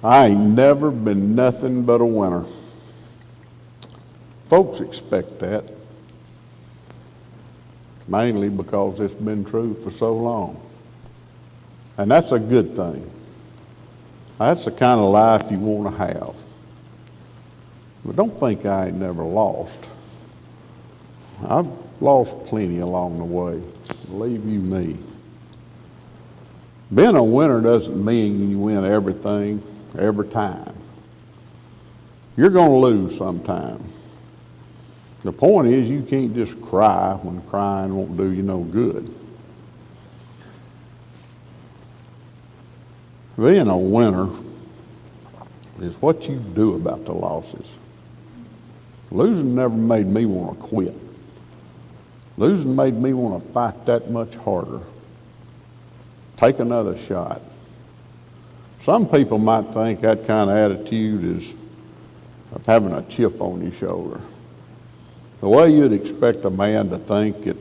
I ain't never been nothing but a winner. Folks expect that, mainly because it's been true for so long. And that's a good thing. That's the kind of life you want to have. But don't think I ain't never lost. I've lost plenty along the way, believe you me. Being a winner doesn't mean you win everything every time. You're going to lose sometime. The point is you can't just cry when crying won't do you no good. Being a winner is what you do about the losses. Losing never made me want to quit. Losing made me want to fight that much harder. Take another shot. Some people might think that kind of attitude is of having a chip on your shoulder. The way you'd expect a man to think that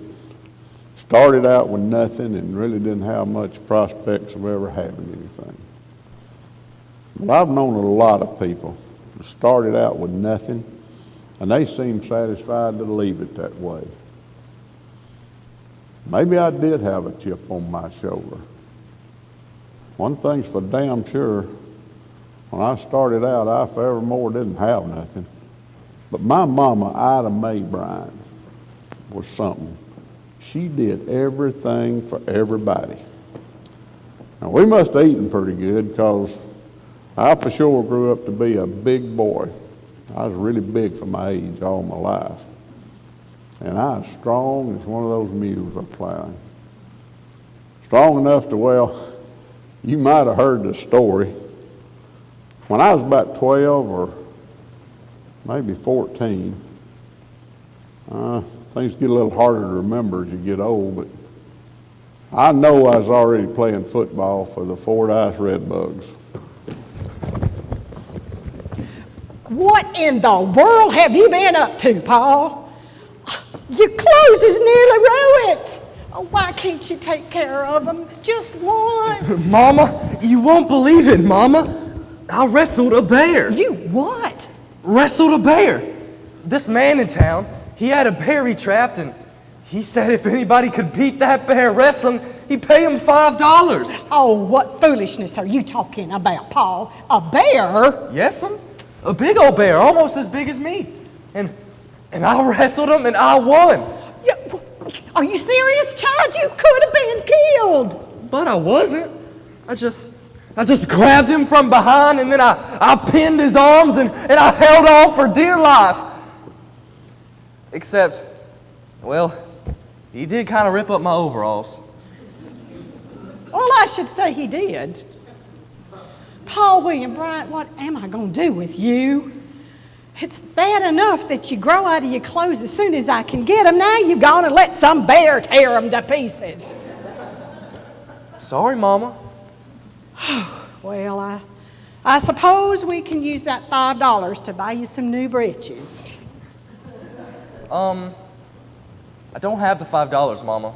started out with nothing and really didn't have much prospects of ever having anything. Well, I've known a lot of people who started out with nothing, and they seem satisfied to leave it that way. Maybe I did have a chip on my shoulder. One thing's for damn sure, when I started out, I forevermore didn't have nothing. But my mama, Ida Mae Bryant, was something. She did everything for everybody. Now, we must have eaten pretty good, because I for sure grew up to be a big boy. I was really big for my age all my life. And I was strong as one of those mules I'm plowing. Strong enough to, well, you might have heard the story. When I was about 12 or maybe 14, things get a little harder to remember as you get old, but I know I was already playing football for the Fordyce Redbugs. What in the world have you been up to, Paul? Your clothes is nearly ruined. Oh, why can't you take care of them just once? Mama, you won't believe it, Mama. I wrestled a bear. You what? Wrestled a bear. This man in town, he had a bear he trapped, and he said if anybody could beat that bear wrestling, he'd pay him $5. Oh, what foolishness are you talking about, Paul? A bear? Yes'm. A big old bear, almost as big as me. And I wrestled him, and I won. Are you serious, child? You could have been killed. But I wasn't. I just grabbed him from behind, and then I pinned his arms, and I held on for dear life. Except, well, he did kind of rip up my overalls. Well, I should say he did. Paul William Bryant, what am I going to do with you? It's bad enough that you grow out of your clothes as soon as I can get them. Now you've gone and let some bear tear them to pieces. Sorry, Mama. Well, I suppose we can use that $5 to buy you some new breeches. I don't have the $5, Mama.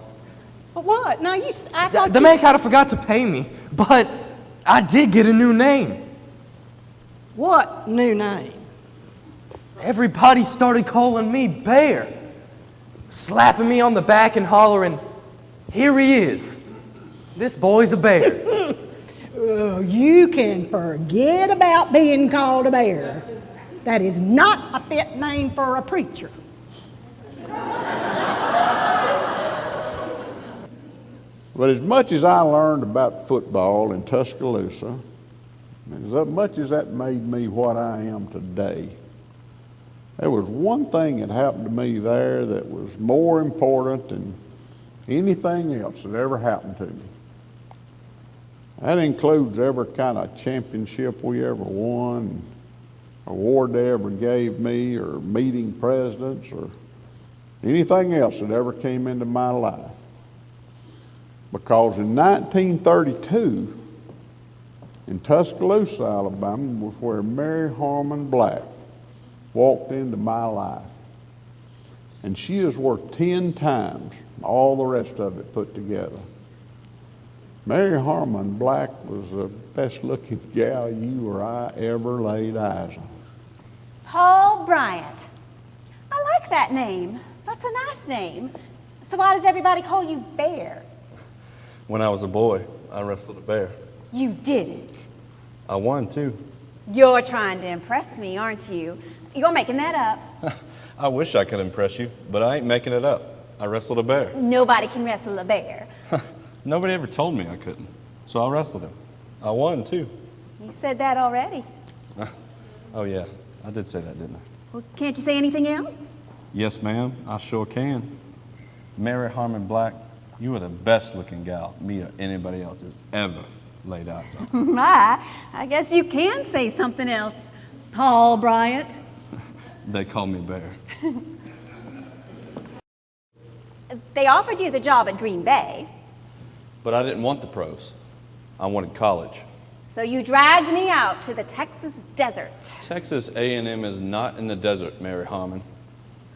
But what? No, I thought the man kind of forgot to pay me, but I did get a new name. What new name? Everybody started calling me Bear, slapping me on the back and hollering, "Here he is. This boy's a bear." Oh, you can forget about being called a bear. That is not a fit name for a preacher. But as much as I learned about football in Tuscaloosa, as much as that made me what I am today, there was one thing that happened to me there that was more important than anything else that ever happened to me. That includes every kind of championship we ever won, award they ever gave me, or meeting presidents, or anything else that ever came into my life. Because in 1932, in Tuscaloosa, Alabama, was where Mary Harmon Black walked into my life. And she is worth 10 times all the rest of it put together. Mary Harmon Black was the best-looking gal you or I ever laid eyes on. Paul Bryant. I like that name. That's a nice name. So why does everybody call you Bear? When I was a boy, I wrestled a bear. You didn't. I won, too. You're trying to impress me, aren't you? You're making that up. I wish I could impress you, but I ain't making it up. I wrestled a bear. Nobody can wrestle a bear. Nobody ever told me I couldn't, so I wrestled him. I won, too. You said that already. Oh, yeah, I did say that, didn't I? Well, can't you say anything else? Yes, ma'am, I sure can. Mary Harmon Black, you are the best-looking gal me or anybody else has ever laid eyes on. I guess you can say something else, Paul Bryant. They call me Bear. They offered you the job at Green Bay, But I didn't want the pros. I wanted college. so you dragged me out to the Texas desert. Texas A&M is not in the desert, Mary Harmon.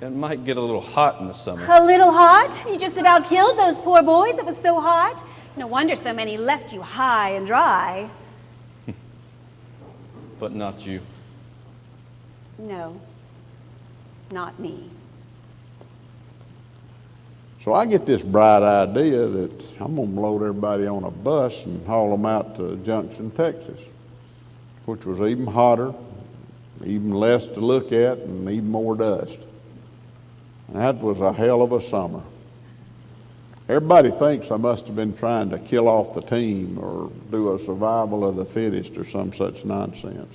It might get a little hot in the summer. A little hot? You just about killed those poor boys. It was so hot. No wonder so many left you high and dry. But not you. No, not me. So I get this bright idea that I'm going to load everybody on a bus and haul them out to Junction, Texas, which was even hotter, even less to look at, and even more dust. And that was a hell of a summer. Everybody thinks I must have been trying to kill off the team or do a survival of the fittest or some such nonsense.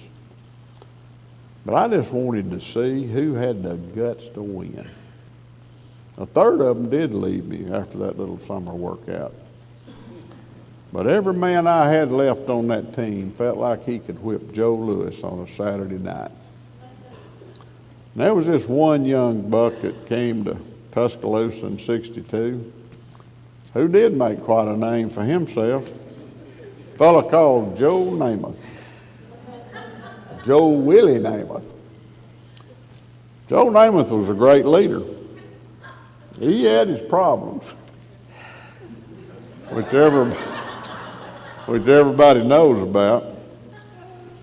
But I just wanted to see who had the guts to win. A third of them did leave me after that little summer workout. But every man I had left on that team felt like he could whip Joe Louis on a Saturday night. And there was this one young buck that came to Tuscaloosa in '62 who did make quite a name for himself. A fella called Joe Namath. Joe Willie Namath. Joe Namath was a great leader. He had his problems, which everybody knows about.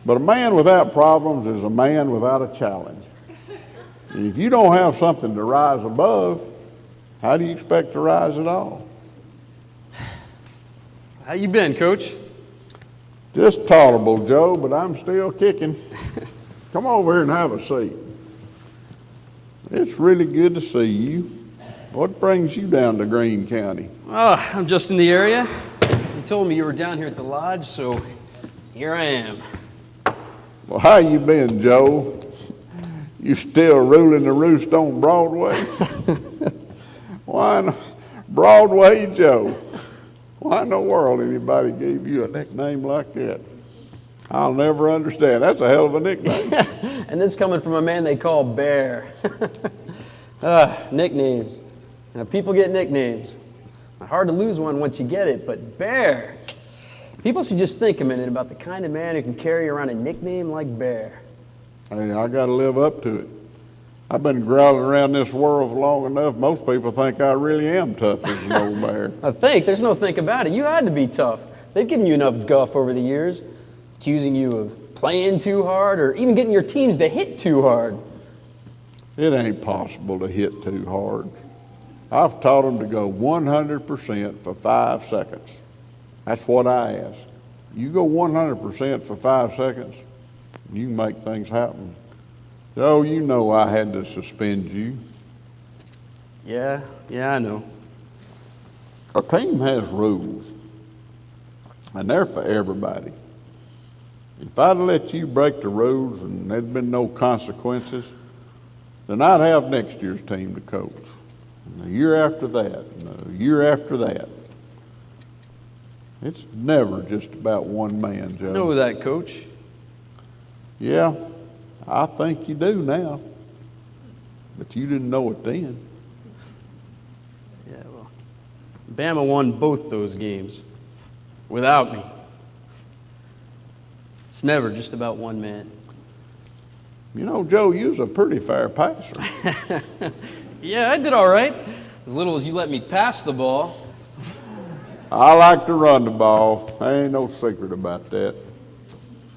But a man without problems is a man without a challenge. And if you don't have something to rise above, how do you expect to rise at all? How you been, Coach? Just tolerable, Joe, but I'm still kicking. Come over here and have a seat. It's really good to see you. What brings you down to Greene County? Oh, I'm just in the area. You told me you were down here at the lodge, so here I am. Well, how you been, Joe? You still ruling the roost on Broadway? Why, Broadway Joe? Why in the world anybody gave you a nickname like that? I'll never understand. That's a hell of a nickname. And this coming from a man they call Bear. Nicknames. Now, people get nicknames. Hard to lose one once you get it, but Bear. People should just think a minute about the kind of man who can carry around a nickname like Bear. Hey, I got to live up to it. I've been growling around this world for long enough. Most people think I really am tough as an old bear. I think. There's no think about it. You had to be tough. They've given you enough guff over the years, accusing you of playing too hard or even getting your teams to hit too hard. It ain't possible to hit too hard. I've taught them to go 100% for 5 seconds. That's what I ask. You go 100% for 5 seconds, you can make things happen. Joe, you know I had to suspend you. Yeah, I know. A team has rules, and they're for everybody. If I'd let you break the rules and there'd been no consequences, then I'd have next year's team to coach. And the year after that, and the year after that. It's never just about one man, Joe. I know that, Coach. Yeah, I think you do now. But you didn't know it then. Yeah, well, Bama won both those games without me. It's never just about one man. You know, Joe, you was a pretty fair passer. Yeah, I did all right. As little as you let me pass the ball. I like to run the ball. There ain't no secret about that.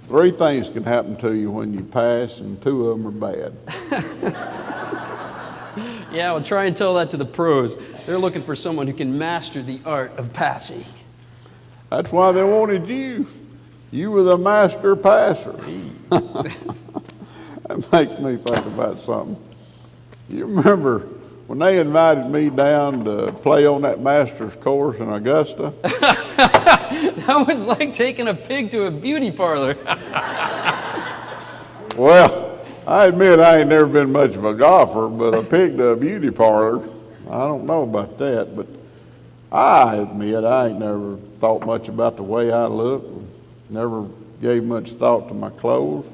3 things can happen to you when you pass, and 2 of them are bad. Yeah, well, try and tell that to the pros. They're looking for someone who can master the art of passing. That's why they wanted you. You were the master passer. That makes me think about something. You remember when they invited me down to play on that master's course in Augusta? That was like taking a pig to a beauty parlor. Well, I admit I ain't never been much of a golfer, but a pig to a beauty parlor, I don't know about that. But I admit I ain't never thought much about the way I look, never gave much thought to my clothes,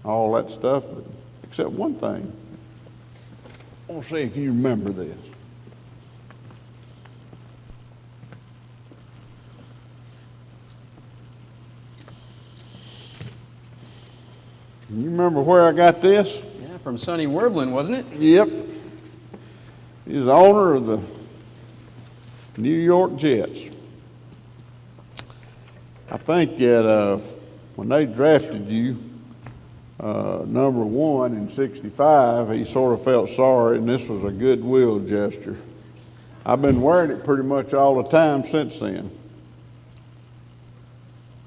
all that stuff, but except one thing. I want to see if you remember this. You remember where I got this? Yeah, from Sonny Werblin, wasn't it? Yep. He's the owner of the New York Jets. I think that when they drafted you, number 1 in '65, he sort of felt sorry, and this was a goodwill gesture. I've been wearing it pretty much all the time since then.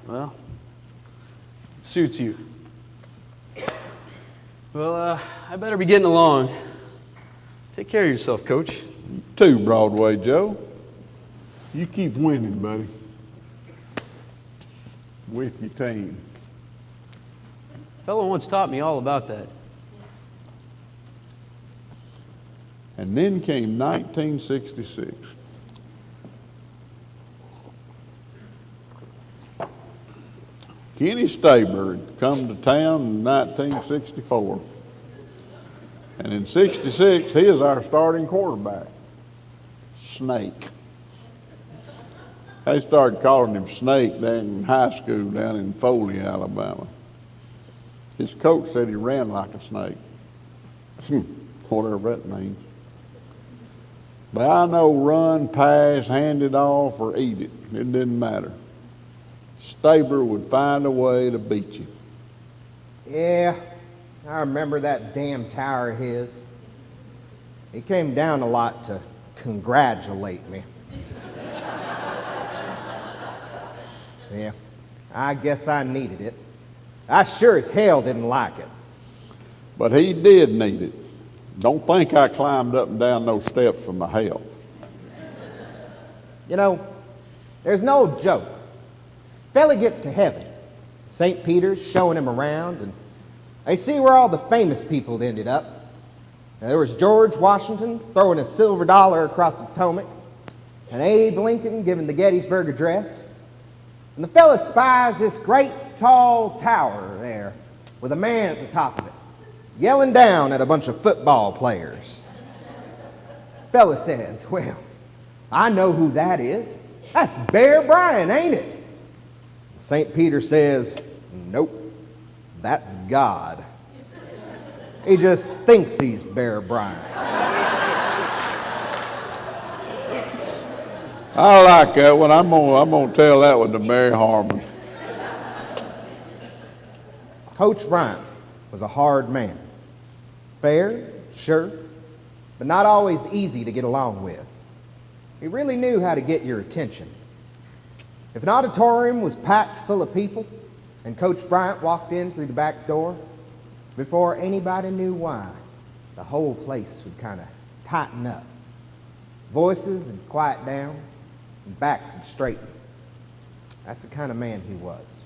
Well, it suits you. Well, I better be getting along. Take care of yourself, Coach. 2, Broadway Joe. You keep winning, buddy. With your team. Fellow once taught me all about that. And then came 1966. Kenny Staber had come to town in 1964. And in '66, he is our starting quarterback. Snake. They started calling him Snake down in high school down in Foley, Alabama. His coach said he ran like a snake. Whatever that means. But I know run, pass, hand it off, or eat it. It didn't matter. Staber would find a way to beat you. Yeah, I remember that damn tower of his. He came down a lot to congratulate me. Yeah, I guess I needed it. I sure as hell didn't like it. But he did need it. Don't think I climbed up and down those steps for my health. You know, there's an old joke. Fella gets to heaven. St. Peter's showing him around, and they see where all the famous people ended up. Now, there was George Washington throwing a silver dollar across the Potomac, and Abe Lincoln giving the Gettysburg Address. And the fella spies this great tall tower there with a man at the top of it, yelling down at a bunch of football players. Fella says, "Well, I know who that is. That's Bear Bryant, ain't it?" St. Peter says, "Nope, that's God. He just thinks he's Bear Bryant." I like that one. I'm gonna tell that one to Mary Harmon. Coach Bryant was a hard man. Fair, sure, but not always easy to get along with. He really knew how to get your attention. If an auditorium was packed full of people and Coach Bryant walked in through the back door, before anybody knew why, the whole place would kind of tighten up. Voices would quiet down and backs would straighten. That's the kind of man he was.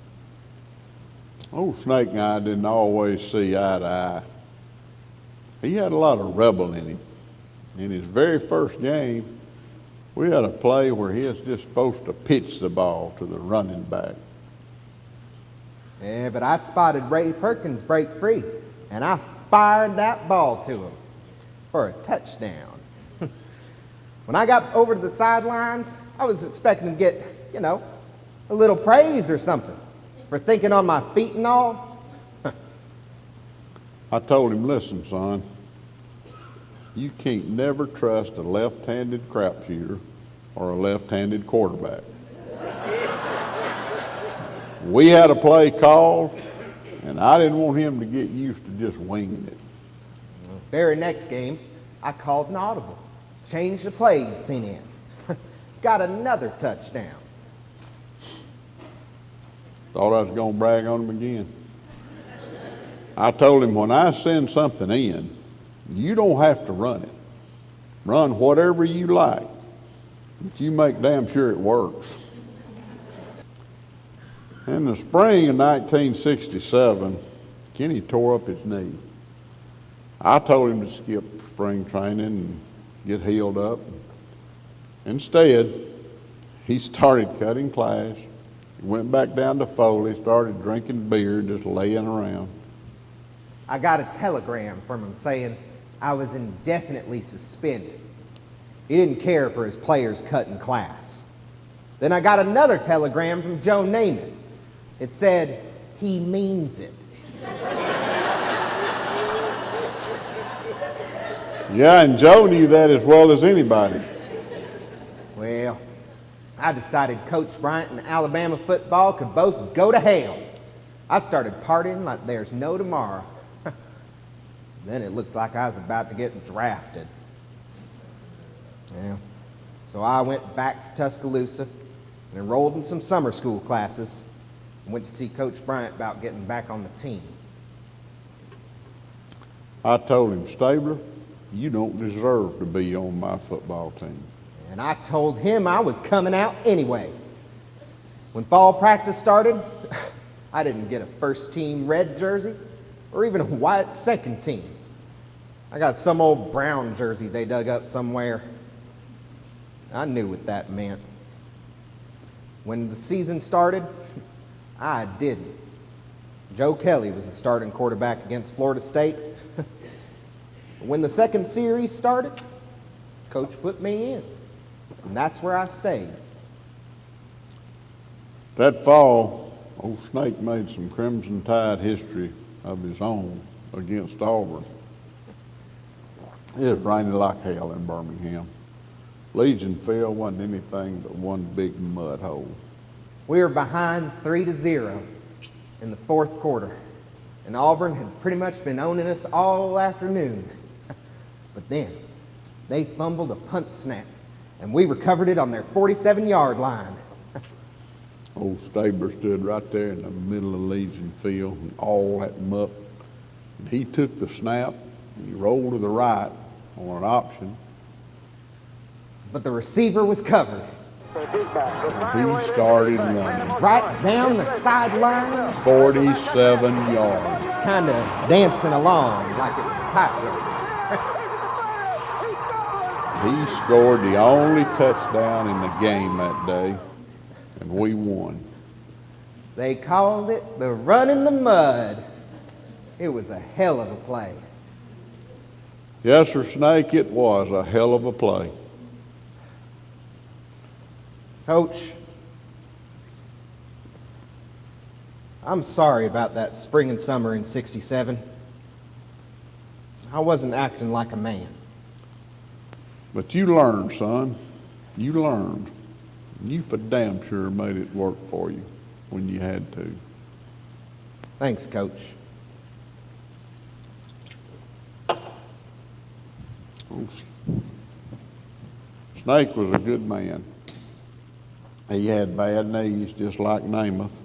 Old Snake and I didn't always see eye to eye. He had a lot of rebel in him. In his very first game, we had a play where he was just supposed to pitch the ball to the running back. Yeah, but I spotted Ray Perkins break free, and I fired that ball to him for a touchdown. When I got over to the sidelines, I was expecting to get, a little praise or something for thinking on my feet and all. I told him, "Listen, son, you can't never trust a left-handed crapshooter or a left-handed quarterback. We had a play called, and I didn't want him to get used to just winging it. Very next game, I called an audible, changed the play he'd seen in. Got another touchdown. Thought I was going to brag on him again. I told him, when I send something in, you don't have to run it. Run whatever you like, but you make damn sure it works. In the spring of 1967, Kenny tore up his knee. I told him to skip spring training and get healed up. Instead, he started cutting class. He went back down to Foley, started drinking beer, just laying around. I got a telegram from him saying I was indefinitely suspended. He didn't care for his players cutting class. Then I got another telegram from Joe Namath. It said, he means it. Yeah, and Joe knew that as well as anybody. Well, I decided Coach Bryant and Alabama football could both go to hell. I started partying like there's no tomorrow. Then it looked like I was about to get drafted. Yeah. So I went back to Tuscaloosa and enrolled in some summer school classes and went to see Coach Bryant about getting back on the team. I told him, Stabler, you don't deserve to be on my football team. And I told him I was coming out anyway. When fall practice started, I didn't get a first team red jersey or even a white second team. I got some old brown jersey they dug up somewhere. I knew what that meant. When the season started, I didn't. Joe Kelly was the starting quarterback against Florida State. When the second series started, Coach put me in, and that's where I stayed. That fall, old Snake made some Crimson Tide history of his own against Auburn. It was raining like hell in Birmingham. Legion Field wasn't anything but one big mud hole. We were behind 3-0 in the fourth quarter, and Auburn had pretty much been owning us all afternoon. But then they fumbled a punt snap, and we recovered it on their 47-yard line. Old Stabler stood right there in the middle of Legion Field and all that muck. And he took the snap and he rolled to the right on an option. But the receiver was covered. And he started running Right down the sideline, 47 yards. kind of dancing along like it was a tightrope. He scored the only touchdown in the game that day, and we won. They called it the run in the mud. It was a hell of a play. Yes, sir, Snake, it was a hell of a play. Coach, I'm sorry about that spring and summer in '67. I wasn't acting like a man. But you learned, son. You learned. You for damn sure made it work for you when you had to. Thanks, Coach. Snake was a good man. He had bad knees just like Namath.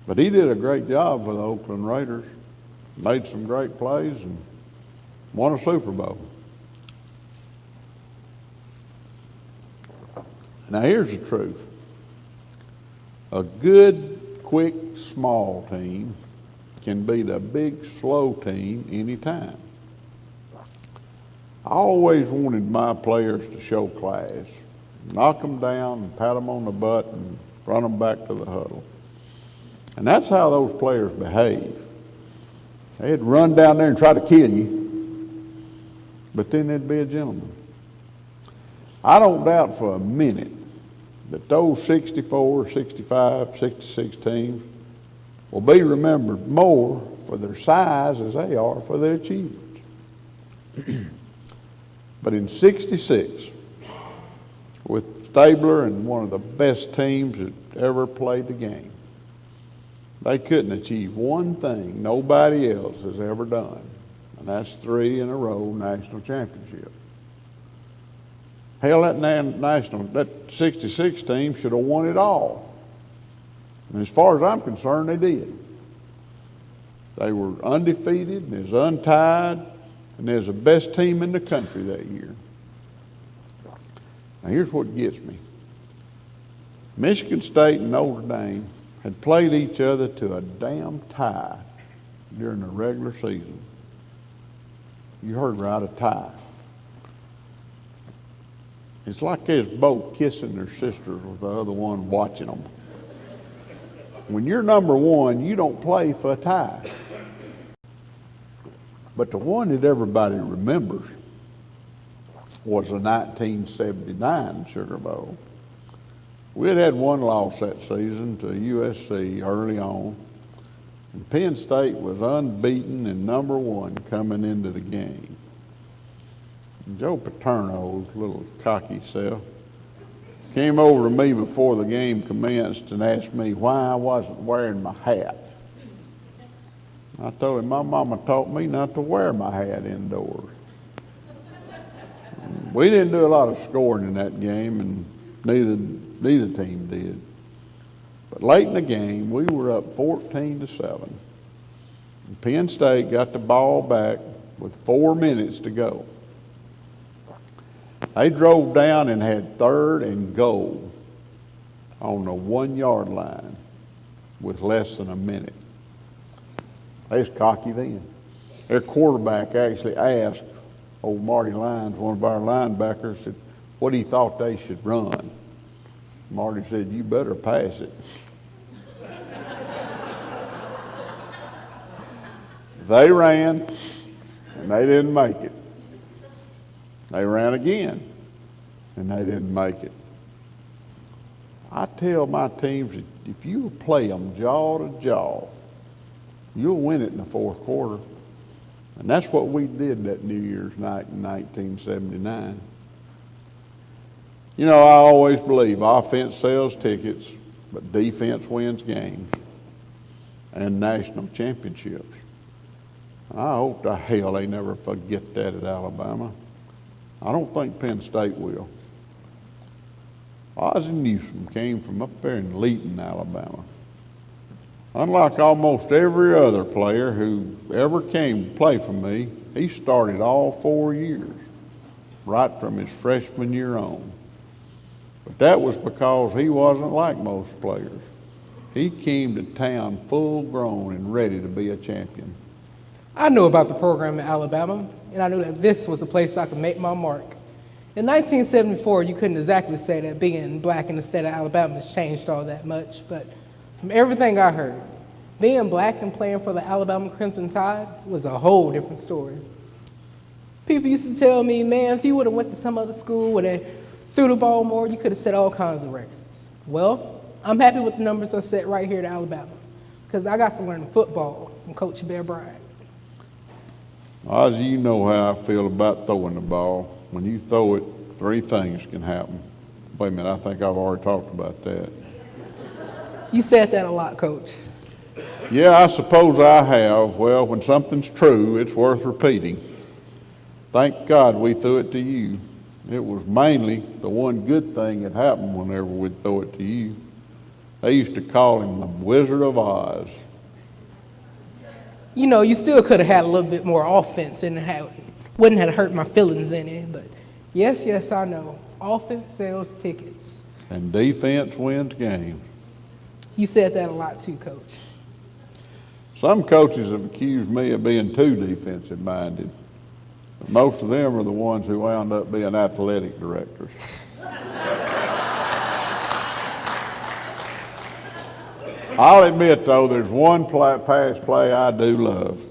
But he did a great job for the Oakland Raiders. Made some great plays and won a Super Bowl. Now here's the truth. A good, quick, small team can beat a big, slow team anytime. I always wanted my players to show class. Knock them down and pat them on the butt and run them back to the huddle. And that's how those players behave. They'd run down there and try to kill you, but then they'd be a gentleman. I don't doubt for a minute that those 64, 65, 66 teams will be remembered more for their size as they are for their achievements. But in '66, with Stabler and one of the best teams that ever played the game. They couldn't achieve one thing nobody else has ever done, and that's 3 in a row national championship. Hell, that 66 team should have won it all. And as far as I'm concerned, they did. They were undefeated and is untied, and they're the best team in the country that year. Now here's what gets me. Michigan State and Notre Dame had played each other to a damn tie during the regular season. You heard right, a tie. It's like they was both kissing their sisters with the other one watching them. When you're number one, you don't play for a tie. But the one that everybody remembers was the 1979 Sugar Bowl. We had one loss that season to USC early on. And Penn State was unbeaten and number one coming into the game. And Joe Paterno's little cocky self came over to me before the game commenced and asked me why I wasn't wearing my hat. I told him my mama taught me not to wear my hat indoors. We didn't do a lot of scoring in that game, and neither team did. But late in the game, we were up 14-7. And Penn State got the ball back with 4 minutes to go. They drove down and had 3rd and goal on the 1-yard line with less than a minute. They was cocky then. Their quarterback actually asked old Marty Lyons, one of our linebackers, said, what he thought they should run. Marty said, you better pass it. They ran, and they didn't make it. They ran again, and they didn't make it. I tell my teams that if you play them jaw to jaw, you'll win it in the 4th quarter. And that's what we did that New Year's night in 1979. You know, I always believe offense sells tickets, but defense wins games and national championships. I hope to hell they never forget that at Alabama. I don't think Penn State will. Ozzie Newsome came from up there in Leeton, Alabama. Unlike almost every other player who ever came to play for me, he started all 4 years, right from his freshman year on. But that was because he wasn't like most players. He came to town full grown and ready to be a champion. I knew about the program in Alabama, and I knew that this was a place I could make my mark. In 1974, you couldn't exactly say that being black in the state of Alabama has changed all that much, but from everything I heard, being black and playing for the Alabama Crimson Tide was a whole different story. People used to tell me, man, if you would have went to some other school where they threw the ball more, you could have set all kinds of records. Well, I'm happy with the numbers I set right here at Alabama, because I got to learn football from Coach Bear Bryant. Ozzie, you know how I feel about throwing the ball. When you throw it, 3 things can happen. Wait a minute, I think I've already talked about that. You said that a lot, Coach. Yeah, I suppose I have. Well, when something's true, it's worth repeating. Thank God we threw it to you. It was mainly the one good thing that happened whenever we'd throw it to you. They used to call him the Wizard of Oz. You know, you still could have had a little bit more offense and wouldn't have hurt my feelings any, but yes, I know. Offense sells tickets. And defense wins games. You said that a lot too, Coach. Some coaches have accused me of being too defensive minded. But most of them are the ones who wound up being athletic directors. I'll admit, though, there's one pass play I do love.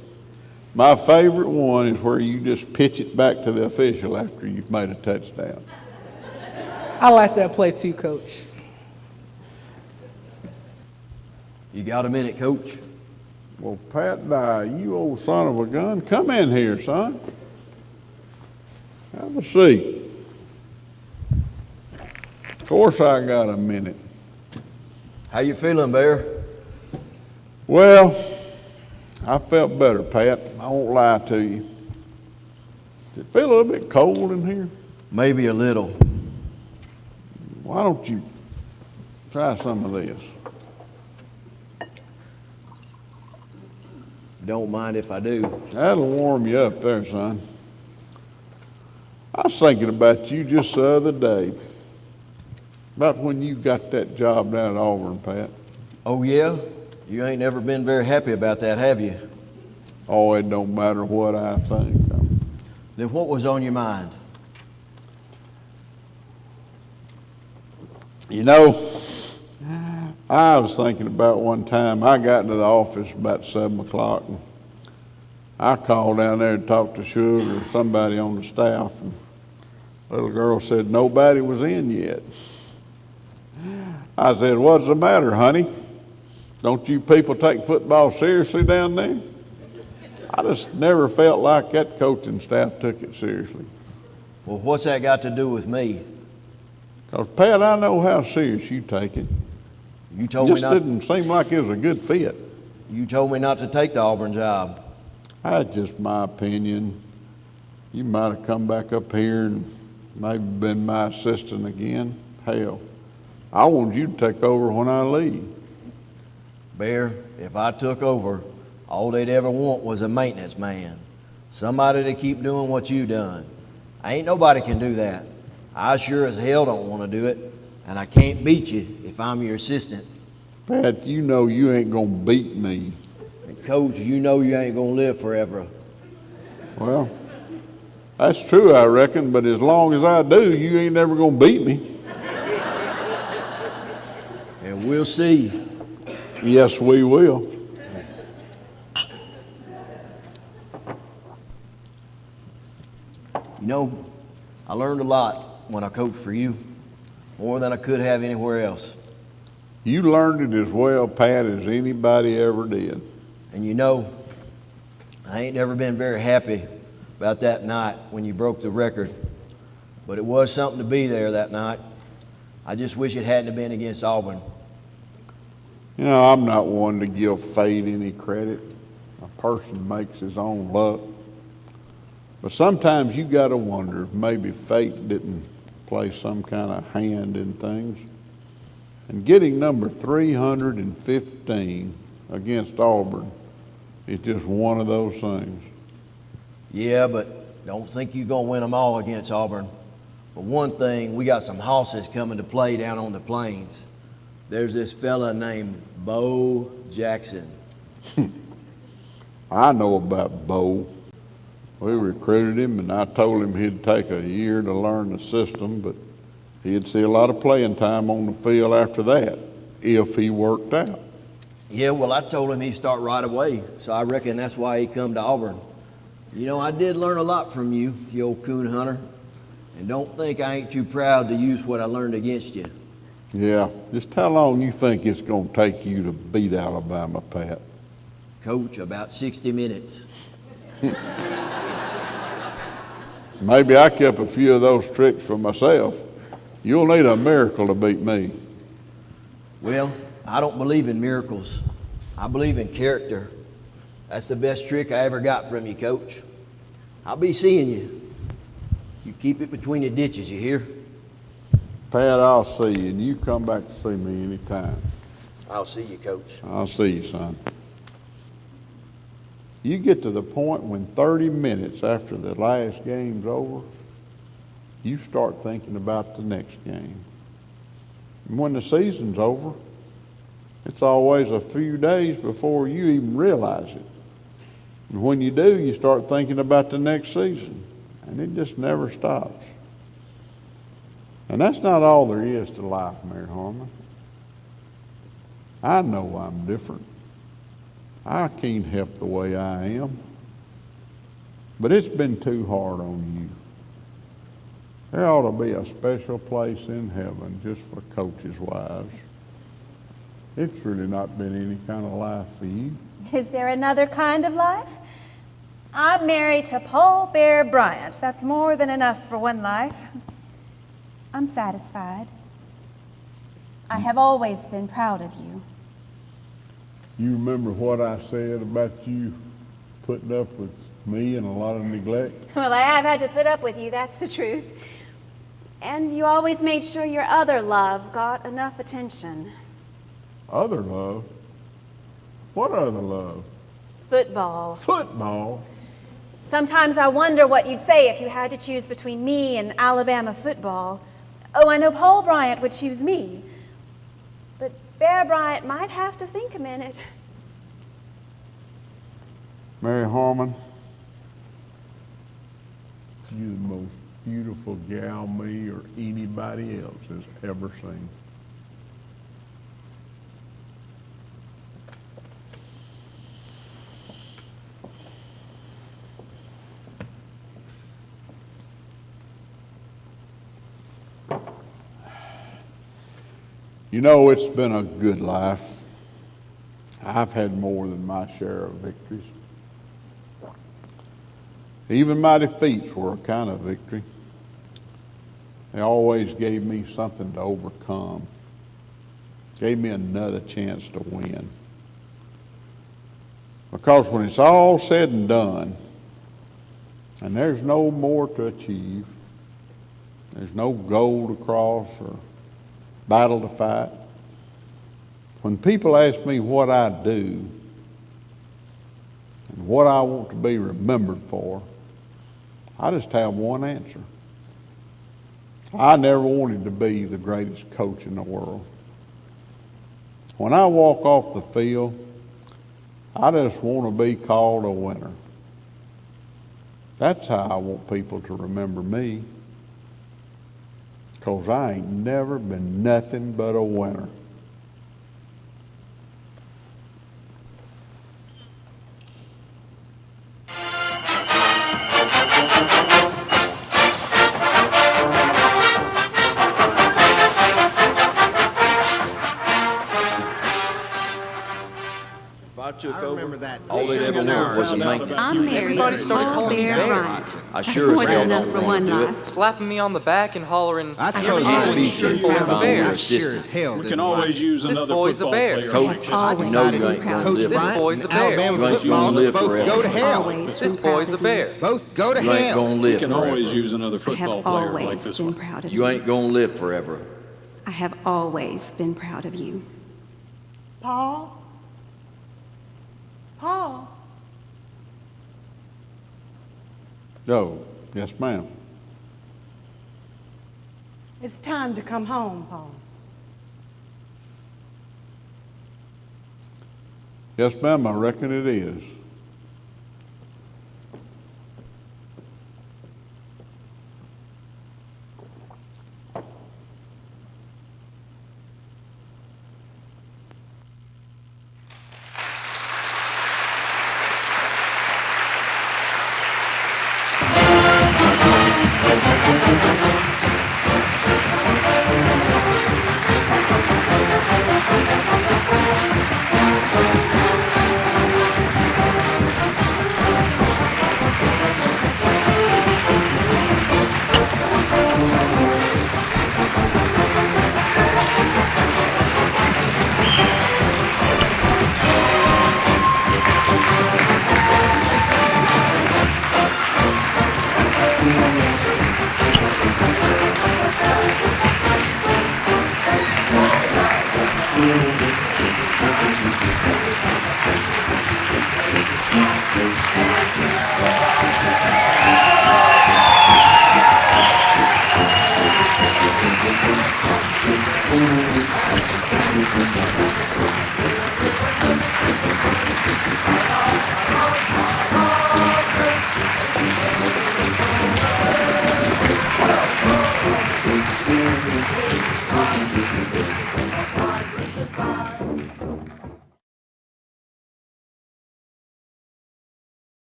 My favorite one is where you just pitch it back to the official after you've made a touchdown. I like that play too, Coach. You got a minute, Coach? Well, Pat Dye, you old son of a gun, come in here, son. Have a seat. course I got a minute. How you feeling, Bear? Well, I felt better, Pat. I won't lie to you. Does it feel a little bit cold in here? Maybe a little. Why don't you try some of this? Don't mind if I do. That'll warm you up there, son. I was thinking about you just the other day, about when you got that job down at Auburn, Pat. Oh, yeah? You ain't never been very happy about that, have you? Oh, it don't matter what I think. Then what was on your mind? You know, I was thinking about one time I got into the office about 7 o'clock, and I called down there and talked to Sugar or somebody on the staff, and the little girl said nobody was in yet. I said, "What's the matter, honey? Don't you people take football seriously down there?" I just never felt like that coaching staff took it seriously. Well, what's that got to do with me? Because, Pat, I know how serious you take it. You It told me just not. didn't seem like it was a good fit. You told me not to take the Auburn job. That's just my opinion. You might have come back up here and maybe been my assistant again. Hell, I wanted you to take over when I leave. Bear, if I took over, all they'd ever want was a maintenance man. Somebody to keep doing what you done. Ain't nobody can do that. I sure as hell don't want to do it, and I can't beat you if I'm your assistant. Pat, you know you ain't gonna beat me. And Coach, you know you ain't gonna live forever. Well, that's true, I reckon, but as long as I do, you ain't never gonna beat me. And we'll see. Yes, we will. You know, I learned a lot when I coached for you, more than I could have anywhere else. You learned it as well, Pat, as anybody ever did. And you know, I ain't never been very happy about that night when you broke the record, but it was something to be there that night. I just wish it hadn't have been against Auburn. You know, I'm not one to give fate any credit. A person makes his own luck. But sometimes you got to wonder if maybe fate didn't play some kind of hand in things. And getting number 315 against Auburn is just one of those things. Yeah, but don't think you're going to win them all against Auburn. For one thing, we got some hosses coming to play down on the plains. There's this fella named Bo Jackson. I know about Bo. We recruited him, and I told him he'd take a year to learn the system, but he'd see a lot of playing time on the field after that, if he worked out. Yeah, well, I told him he'd start right away, so I reckon that's why he come to Auburn. You know, I did learn a lot from you, you old coon hunter, and don't think I ain't too proud to use what I learned against you. Yeah, just how long you think it's going to take you to beat Alabama, Pat? Coach, about 60 minutes. Maybe I kept a few of those tricks for myself. You'll need a miracle to beat me. Well, I don't believe in miracles. I believe in character. That's the best trick I ever got from you, Coach. I'll be seeing you. You keep it between the ditches, you hear? Pat, I'll see you, and you come back to see me anytime. I'll see you, Coach. I'll see you, son. You get to the point when 30 minutes after the last game's over, you start thinking about the next game. And when the season's over, it's always a few days before you even realize it. And when you do, you start thinking about the next season, and it just never stops. And that's not all there is to life, Mary Harmon. I know I'm different. I can't help the way I am. But it's been too hard on you. There ought to be a special place in heaven just for coaches' wives. It's really not been any kind of life for you. Is there another kind of life? I'm married to Paul Bear Bryant. That's more than enough for one life. I'm satisfied. I have always been proud of you. You remember what I said about you putting up with me and a lot of neglect? Well, I have had to put up with you, that's the truth. And you always made sure your other love got enough attention. Other love? What other love? Football. Football? Sometimes I wonder what you'd say if you had to choose between me and Alabama football. Oh, I know Paul Bryant would choose me. But Bear Bryant might have to think a minute. Mary Harmon, you're the most beautiful gal me or anybody else has ever seen. You know, it's been a good life. I've had more than my share of victories. Even my defeats were a kind of victory. They always gave me something to overcome, gave me another chance to win. Because when it's all said and done, and there's no more to achieve, there's no goal to cross or battle to fight, when people ask me what I do and what I want to be remembered for, I just have one answer. I never wanted to be the greatest coach in the world. When I walk off the field, I just want to be called a winner. That's how I want people to remember me. Because I ain't never been nothing but a winner. I remember that. All they ever wanted was a maintenance. I'm married Everybody to started Paul calling me Bear Bear. Bryant. I That's sure more as than hell enough don't for want one to do it. life. Slapping me on the back and hollering, I have suppose always you'd be been sure This boy's a if bear. I sure as hell We didn't can like always it. use This another boy's a football bear. player. I have Coach, always you know you been ain't proud gonna of you. live This forever. boy's a bear. Alabama You ain't gonna football, live both forever. go to hell. Always This been proud boy's a of you. bear. Both go to You ain't hell. gonna We live can always forever. use another I football have player like always this been one. proud of You you. ain't gonna live forever. I have always been proud of you. Paul? Paul? Oh, yes, ma'am. It's time to come home, Paul. Yes, ma'am, I reckon it is.